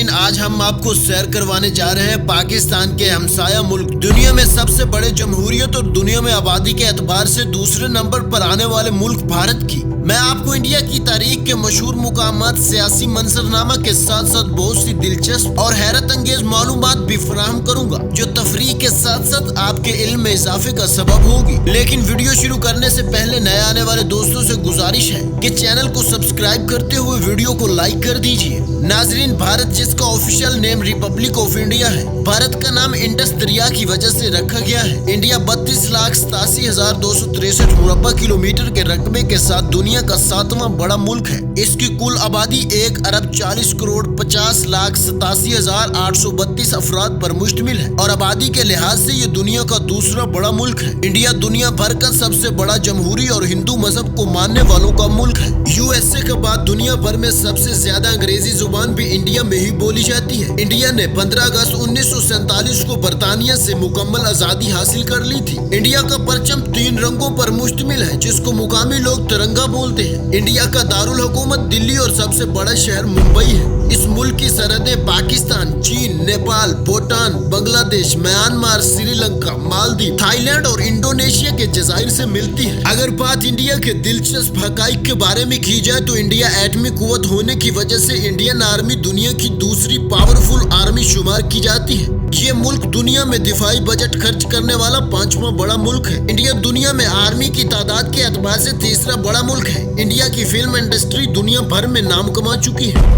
नाजरीन, आज हम आपको सैर करवाने जा रहे हैं पाकिस्तान के हमसाया मुल्क, दुनिया में सबसे बड़े जमहूरियत और दुनिया में आबादी के एतबार से दूसरे नंबर पर आने वाले मुल्क भारत की। मैं आपको इंडिया की तारीख के मशहूर मुकामात, सियासी मंजरनामा के साथ साथ बहुत सी दिलचस्प और हैरत अंगेज मालूमात भी फराहम करूंगा, जो तफरीह के साथ साथ आपके इल्म में इजाफे का सबब होगी। लेकिन वीडियो शुरू करने से पहले नए आने वाले दोस्तों से गुजारिश है कि चैनल को सब्सक्राइब करते हुए वीडियो को लाइक कर दीजिए। नाजरीन, भारत जिसका official name Republic of India है, भारत का नाम इंडस दरिया की वजह से रखा गया है। इंडिया 32,87,263 मुरब्बा किलोमीटर के रकबे के साथ दुनिया का 7वां बड़ा मुल्क है। इसकी कुल आबादी 1,40,50,87,832 अफराद पर मुश्तमिल है और आबादी के लिहाज से ये दुनिया का दूसरा बड़ा मुल्क है। इंडिया दुनिया भर का सबसे बड़ा जमहूरी और हिंदू मजहब को मानने वालों का मुल्क है। यूएसए के बाद दुनिया भर में सबसे ज्यादा अंग्रेजी जुबान भी इंडिया में ही बोली जाती है। इंडिया ने 15 अगस्त 1947 को बरतानिया से मुकम्मल आजादी हासिल कर ली थी। इंडिया का परचम 3 रंगों पर मुश्तमिल है, जिसको मुकामी लोग तिरंगा बोलते हैं। इंडिया का दारुल हुकूमत दिल्ली और सबसे बड़ा शहर मुंबई है। इस मुल्क की सरहदें पाकिस्तान, चीन, नेपाल, भूटान, बांग्लादेश, म्यांमार, श्रीलंका, मालदीव, थाईलैंड और इंडोनेशिया के जजायर से मिलती है। अगर बात इंडिया के दिलचस्प हकाइक के बारे में की जाए तो इंडिया एटमी कुव्वत होने की वजह से इंडियन आर्मी दुनिया की दूसरी पावरफुल आर्मी शुमार की जाती है। ये मुल्क दुनिया में दिफाई बजट खर्च करने वाला 5वां बड़ा मुल्क है। इंडिया दुनिया में आर्मी की तादाद के एतबार से तीसरा बड़ा मुल्क है। इंडिया की फिल्म इंडस्ट्री दुनिया भर में नाम कमा चुकी है।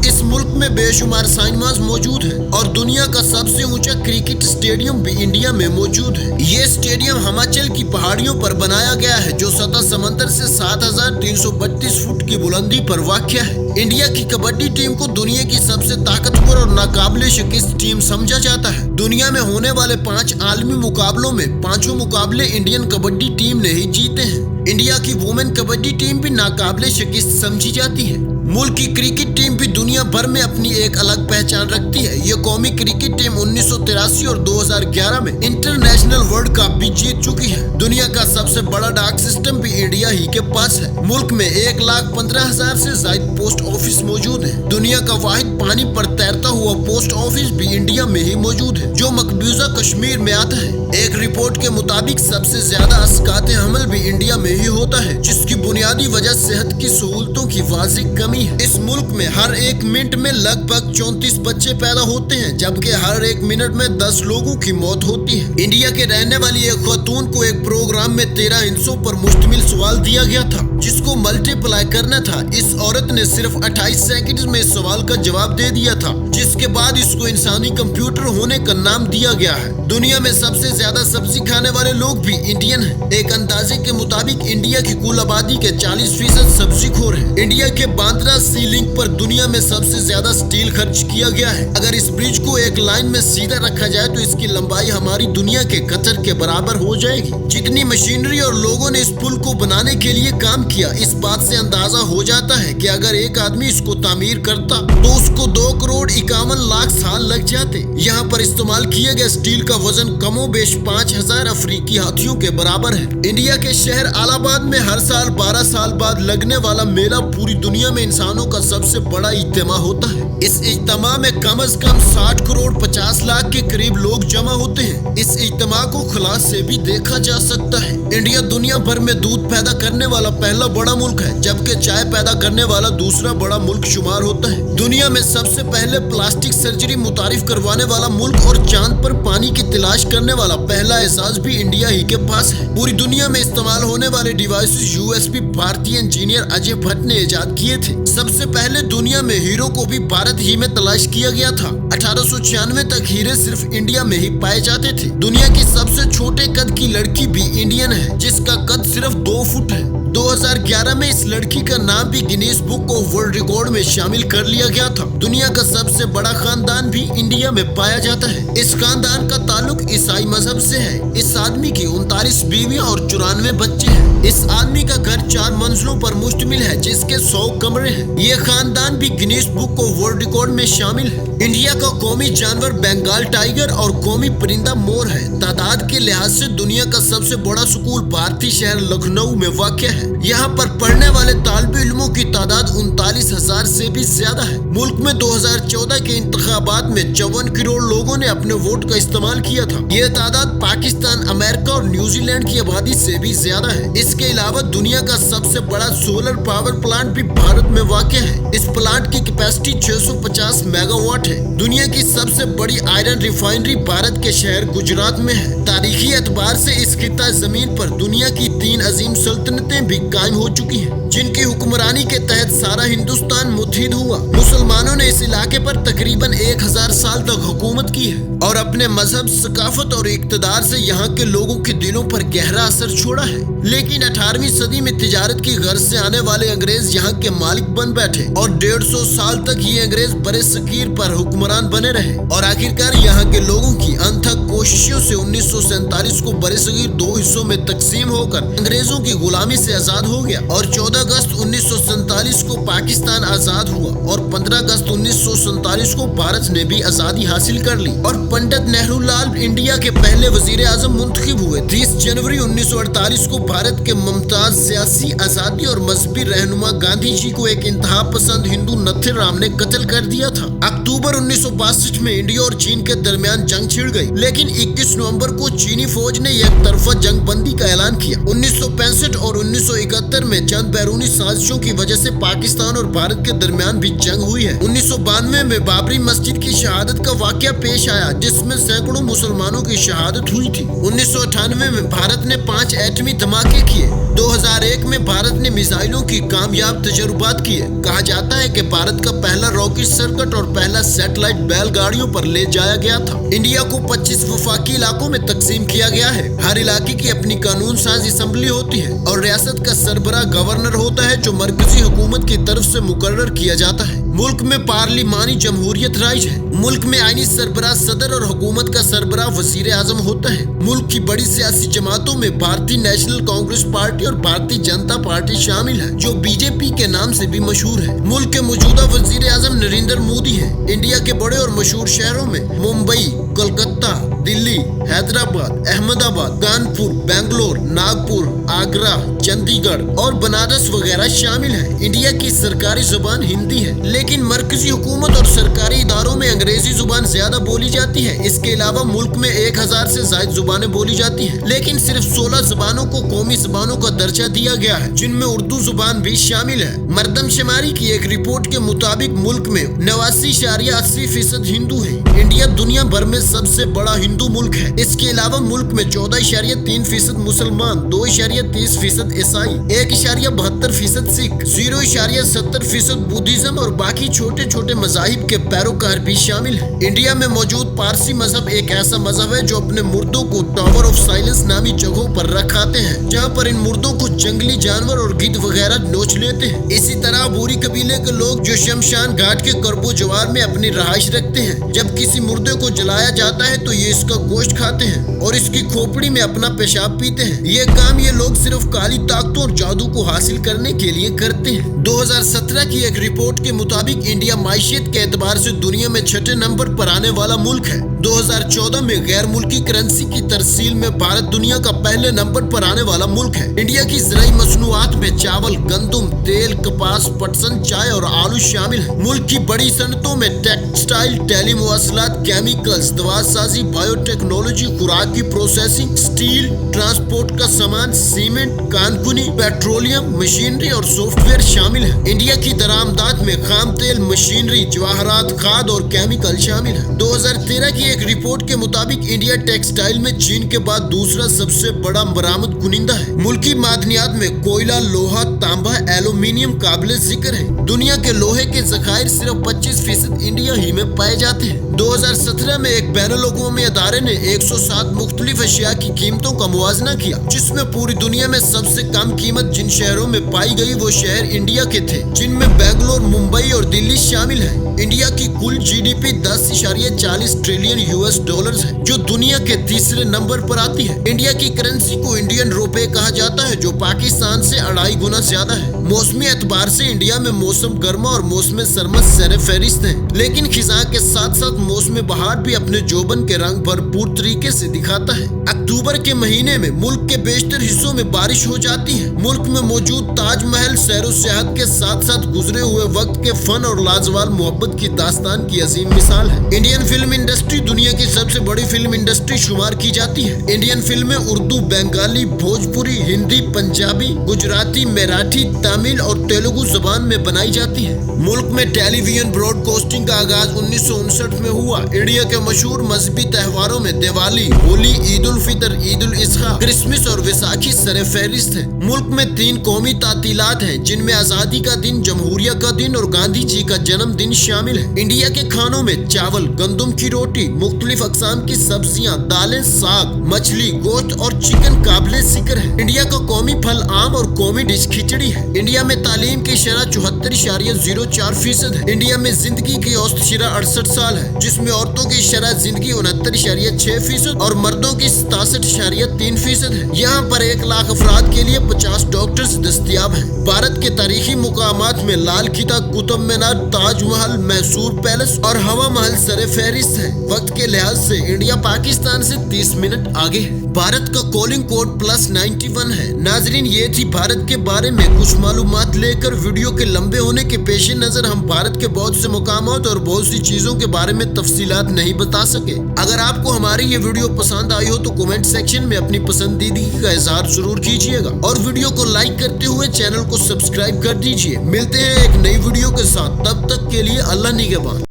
इस मुल्क में बेशुमार साइनमास मौजूद है और दुनिया का सबसे ऊंचा क्रिकेट स्टेडियम भी इंडिया में मौजूद है। ये स्टेडियम हिमाचल की पहाड़ियों पर बनाया गया है, जो सतह समंदर से 7,332 फुट की बुलंदी पर वाक़या है। इंडिया की कबड्डी टीम को दुनिया की सबसे ताकतवर और नाकाबिले शिकस्त टीम समझा जाता है। दुनिया में होने वाले 5 आलमी मुकाबलों में 5 मुकाबले इंडियन कबड्डी टीम ने ही जीते हैं। इंडिया की वुमेन कबड्डी टीम भी नाकाबिले शिकस्त समझी जाती है। मुल्क की क्रिकेट टीम भी दुनिया भर में अपनी एक अलग पहचान रखती है। ये कौमी क्रिकेट टीम 1983 और 2011 में इंटरनेशनल वर्ल्ड कप भी जीत चुकी है। दुनिया का सबसे बड़ा डाक सिस्टम भी इंडिया ही के पास है। मुल्क में 1,15,000 से ज्यादा पोस्ट ऑफिस मौजूद है। दुनिया का वाहिद पानी पर तैरता हुआ पोस्ट ऑफिस भी इंडिया में ही मौजूद है, जो मकबूजा कश्मीर में आता है। एक रिपोर्ट के मुताबिक सबसे ज्यादा अस्कात हमल भी इंडिया में ही होता है, जिसकी बुनियादी वजह सेहत की सहूलतों की वाज़िह कमी। इस मुल्क में हर 1 मिनट में लगभग 34 बच्चे पैदा होते हैं, जबकि हर 1 मिनट में 10 लोगों की मौत होती है। इंडिया के रहने वाली एक खातून को एक प्रोग्राम में 13 हिस्सों पर मुश्तमिल सवाल दिया गया था, जिसको मल्टीप्लाई करना था। इस औरत ने सिर्फ 28 सेकंड में इस सवाल का जवाब दे दिया था, जिसके बाद इसको इंसानी कंप्यूटर होने का नाम दिया गया है। दुनिया में सबसे ज्यादा सब्जी खाने वाले लोग भी इंडियन हैं। एक अंदाजे के मुताबिक इंडिया की कुल आबादी के 40% सब्जी खोर है। इंडिया के बांद्रा सी लिंक पर दुनिया में सबसे ज्यादा स्टील खर्च किया गया है। अगर इस ब्रिज को एक लाइन में सीधा रखा जाए तो इसकी लंबाई हमारी दुनिया के कतर के बराबर हो जाएगी। जितनी मशीनरी और लोगों ने इस पुल को बनाने के लिए काम किया, इस बात से अंदाजा हो जाता है कि अगर एक आदमी इसको तामीर करता तो उसको 2,51,00,000 साल लग जाते। यहाँ पर इस्तेमाल किए गए स्टील का वजन कमोबेश 5,000 अफ्रीकी हाथियों के बराबर है। इंडिया के शहर इलाहाबाद में हर साल 12 साल बाद लगने वाला मेला पूरी दुनिया में इंसानों का सबसे बड़ा इज्तिमा होता है। इस इज्तिमा में कम से कम 60,50,00,000 के करीब लोग जमा होते हैं। इस इज्तिमा को खलास से भी देखा जा सकता है। इंडिया दुनिया भर में दूध पैदा करने वाला पहला बड़ा मुल्क है, जबकि चाय पैदा करने वाला दूसरा बड़ा मुल्क शुमार होता है। दुनिया में सबसे पहले प्लास्टिक सर्जरी मुतारिफ करवाने वाला मुल्क और चांद पर पानी की तलाश करने वाला पहला एहसास भी इंडिया ही के पास है। पूरी दुनिया में इस्तेमाल होने वाले डिवाइसेस यूएसबी भारतीय इंजीनियर अजय भट्ट ने इजाद किए थे। सबसे पहले दुनिया में हीरो को भी भारत ही में तलाश किया गया था। 1896 तक हीरे सिर्फ इंडिया में ही पाए जाते थे। दुनिया की सबसे छोटे कद की लड़की भी इंडियन है, जिसका कद सिर्फ 2 फुट है। 2011 में इस लड़की का नाम भी Guinness book of world record में शामिल कर लिया गया था। दुनिया का सबसे बड़ा खानदान भी इंडिया में पाया जाता है। इस खानदान का ताल्लुक ईसाई मजहब से है। इस आदमी की 39 बीवियां और 94 बच्चे हैं। इस आदमी का घर 4 मंजिलों पर मुश्तमिल है, जिसके 100 कमरे हैं। ये खानदान भी Guinness book of world record में शामिल है। इंडिया का कौमी जानवर बंगाल टाइगर और कौमी परिंदा मोर है। तादाद के लिहाज से दुनिया का सबसे बड़ा स्कूल भारतीय शहर लखनऊ में वाक़ है। यहाँ पर पढ़ने वाले तालिब इल्मों की तादाद 39,000 बार से भी ज्यादा है। मुल्क में 2014 के इंतखाबात में 54 करोड़ लोगों ने अपने वोट का इस्तेमाल किया था। यह तादाद पाकिस्तान, अमेरिका और न्यूजीलैंड की आबादी से भी ज्यादा है। इसके अलावा दुनिया का सबसे बड़ा सोलर पावर प्लांट भी भारत में वाक़या है। इस प्लांट की कैपेसिटी 650 मेगावाट है। दुनिया की सबसे बड़ी आयरन रिफाइनरी भारत के शहर गुजरात में है। तारीखी एतबार से इस खिता जमीन पर दुनिया की 3 अजीम सल्तनतें भी कायम हो चुकी हैं, जिनकी हुक्मरानी के तहत सारा हिंदुस्तान मुत्तहिद हुआ। मुसलमानों ने इस इलाके पर तकरीबन 1000 साल तक हुकूमत की है और अपने मजहब, सकाफत और इक़्तिदार से यहाँ के लोगों के दिलों पर गहरा असर छोड़ा है। लेकिन 18वीं सदी में तिजारत की गर्ज से आने वाले अंग्रेज यहाँ के मालिक बन बैठे और 150 साल तक ये अंग्रेज बड़े सकीर पर हुक्मरान बने रहे और आखिरकार यहाँ के लोगों की अनथक कोशिशों से 1947 को बड़े सगीर 2 हिस्सों में तकसीम होकर अंग्रेजों की गुलामी से आजाद हो गया और 14 अगस्त 1947 को पाकिस्तान आजाद हुआ और 15 अगस्त 1947 को भारत ने भी आजादी हासिल कर ली और पंडित नेहरू लाल इंडिया के पहले वजीर आजम मुंतखब हुए। 30 जनवरी 1948 को भारत के मुमताज सियासी, आजादी और मजहबी रहनुमा गांधी जी को एक इंतहा पसंद हिंदू नथुराम ने कत्ल कर दिया था। अक्टूबर 1962 में इंडिया और चीन के दरमियान जंग छिड़ गई, लेकिन 21 नवंबर को चीनी फौज ने एक तरफा जंग बंदी का ऐलान किया। 1965 और 1971 में चंद बैरूनी साजिशों की वजह से पाकिस्तान और भारत के दरमियान भी जंग हुई है। 1992 में बाबरी मस्जिद की शहादत का वाकया पेश आया, जिसमें सैकड़ों मुसलमानों की शहादत हुई थी। 1998 में भारत ने 5 एटमी धमाके किए। 2001 में भारत ने मिसाइलों की कामयाब तजुर्बात किए। कहा जाता है कि भारत का पहला रॉकेट सर्किट और पहला सैटेलाइट बैलगाड़ियों पर ले जाया गया था। इंडिया को 25 वफाकी इलाकों में तकसीम किया गया है। हर इलाके की अपनी कानून साज असेंबली होती है और रियासत का सरबराह गवर्नर होता है, जो मरकजी हुकूमत की तरफ से मुकर्रर किया जाता है। मुल्क में पार्लिमानी जमहूरियत राइज है। मुल्क में आईनी सरबराह सदर और हुकूमत का सरबराह वजीर आजम होता है। मुल्क की बड़ी सियासी जमातों में भारतीय नेशनल कांग्रेस पार्टी और भारतीय जनता पार्टी शामिल है, जो बीजेपी के नाम से भी मशहूर है। मुल्क के मौजूदा वजीर आजम नरेंद्र मोदी है। इंडिया के बड़े और मशहूर शहरों में मुंबई, कोलकाता, दिल्ली, हैदराबाद, अहमदाबाद, कानपुर, बेंगलोर, नागपुर, आगरा, चंडीगढ़ और बनारस वगैरह शामिल है। इंडिया की सरकारी जुबान हिंदी है, लेकिन मरकजी हुकूमत और सरकारी इदारों में अंग्रेजी जुबान ज्यादा बोली जाती है। इसके अलावा मुल्क में 1000 से ज्यादा जुबानें बोली जाती हैं, लेकिन सिर्फ 16 जुबानों को कौमी जुबानों का दर्जा दिया गया है, जिनमें उर्दू जुबान भी शामिल है। मरदमशुमारी की एक रिपोर्ट के मुताबिक मुल्क में 89.80% हिंदू है। इंडिया दुनिया भर में सबसे बड़ा हिंदू मुल्क है। इसके अलावा मुल्क में 14.3% मुसलमान, 2.30% ईसाई, 1.72% सिख, 0.70% बुद्धिज्म और बाकी छोटे छोटे मजाहिब के पैरोकार भी शामिल है। इंडिया में मौजूद पारसी मजहब एक ऐसा मजहब है जो अपने मुर्दों को टावर ऑफ साइलेंस नामी जगहों पर रखाते हैं, जहाँ पर इन मुर्दों को जंगली जानवर और गिद्ध वगैरह नोच लेते हैं। इसी तरह बोरी कबीले के लोग जो शमशान घाट के करबो जवार में अपनी रहाइश रखते हैं, जब किसी मुर्दे को जलाया जाता है तो ये इसका गोश्त खाते हैं और इसकी खोपड़ी में अपना पेशाब पीते हैं। ये काम ये लोग सिर्फ काली ताकतों और जादू को हासिल करने के लिए करते हैं। 2017 की एक रिपोर्ट के मुताबिक इंडिया माइशियत के एतबार से दुनिया में 6ठे नंबर पर आने वाला मुल्क है। 2014 में गैर मुल्की करेंसी की तरसील में भारत दुनिया का पहले नंबर पर आने वाला मुल्क है। इंडिया की ज़राई मसनूआत में चावल, गंदुम, तेल, कपास, पटसन, चाय और आलू शामिल है। मुल्क की बड़ी सनतों में टेक्सटाइल, टेलीमुवासलात, केमिकल्स, दवासाजी, बायोटेक्नोलॉजी, खुराक की प्रोसेसिंग, स्टील, ट्रांसपोर्ट का सामान, सीमेंट, कानकुनी, पेट्रोलियम, मशीनरी और सॉफ्टवेयर शामिल है। इंडिया की दरामदात में खाम तेल, मशीनरी, जवाहरात, खाद और केमिकल शामिल है। 2013 की एक रिपोर्ट के मुताबिक इंडिया टेक्सटाइल में चीन के बाद दूसरा सबसे बड़ा बरामद कुनिंदा है। मुल्की मादनियात में कोयला, लोहा, तांबा, एल्यूमिनियम काबिल जिक्र है। दुनिया के लोहे के जखायर सिर्फ 25% इंडिया ही में पाए जाते हैं। 2017 में एक बैनुल-अक़वामी अदारे ने 107 मुख्तलिफ अशिया की कीमतों का मुआजना किया, जिसमें पूरी दुनिया में सबसे कम कीमत जिन शहरों में पाई गई वो शहर इंडिया के थे, जिनमें बेंगलोर, मुंबई और दिल्ली शामिल है। इंडिया की कुल GDP 10.40 ट्रिलियन $, है, जो दुनिया के तीसरे नंबर पर आती है। इंडिया की करेंसी को इंडियन रुपए कहा जाता है, जो पाकिस्तान से 2.5 गुना ज्यादा है। मौसमी एतबार से इंडिया में मौसम गर्मा और मौसम सर्मा सर फहरिस्त है, लेकिन खिजा के साथ साथ मौसम बहार भी अपने जोबन के रंग भरपूर तरीके से दिखाता है। अक्टूबर के महीने में मुल्क के बेशतर हिस्सों में बारिश हो जाती है। मुल्क में मौजूद ताजमहल सैरो सियाहत के साथ साथ गुजरे हुए वक्त के फन और लाजवाब मोहब्बत की दास्तान की अजीम मिसाल है। इंडियन फिल्म इंडस्ट्री दुनिया की सबसे बड़ी फिल्म इंडस्ट्री शुमार की जाती है। इंडियन फिल्में उर्दू, बंगाली, भोजपुरी, हिंदी, पंजाबी, गुजराती, मराठी, तमिल और तेलुगु जुबान में बनाई जाती है। मुल्क में टेलीविजन ब्रॉडकास्टिंग का आगाज 1959 में हुआ। इंडिया के मशहूर मजहबी त्योहारों में दिवाली, होली, ईद उल फितर, ईद उल अज़हा, क्रिसमस और वैसाखी सर फहरिस्त है। मुल्क में 3 कौमी तातीलात हैं, जिनमें आजादी का दिन, जमहूरिया का दिन और गांधी जी का जन्मदिन शामिल है। इंडिया के खानों में चावल, गंदम की रोटी, मुख्तलिफ अक़साम की सब्जियां, दालें, साग, मछली, गोश्त और चिकन काबिले जिक्र है। इंडिया का कौमी फल आम और कौमी डिश खिचड़ी है। इंडिया में तालीम की शरह 74.04% है। इंडिया में जिंदगी की औसत शरह 68 साल है, जिसमें औरतों की शरह जिंदगी 69.6% और मर्दों की 67.3% है। यहाँ पर 1 लाख अफराद के लिए 50 डॉक्टर्स दस्तयाब हैं। भारत के तारीखी मुकामात में लाल किला, कुतुब मीनार, ताजमहल, मैसूर पैलेस और हवा महल सर फहरिस्त है। वक्त के लिहाज से इंडिया पाकिस्तान से 30 मिनट आगे है। भारत का कॉलिंग कोड +91 है। नाजरीन, ये थी भारत के बारे में कुछ मालूमात लेकर वीडियो के लंबे होने के पेश नजर हम भारत के बहुत से मुकामात और बहुत सी चीजों के बारे में तफसीलात नहीं बता सके। अगर आपको हमारी ये वीडियो पसंद आई हो तो कमेंट सेक्शन में अपनी पसंदीदगी का इजहार जरूर कीजिएगा और वीडियो को लाइक करते हुए चैनल को सब्सक्राइब कर दीजिए। मिलते हैं एक नई वीडियो के साथ, तब तक के लिए अल्लाह निगहबान।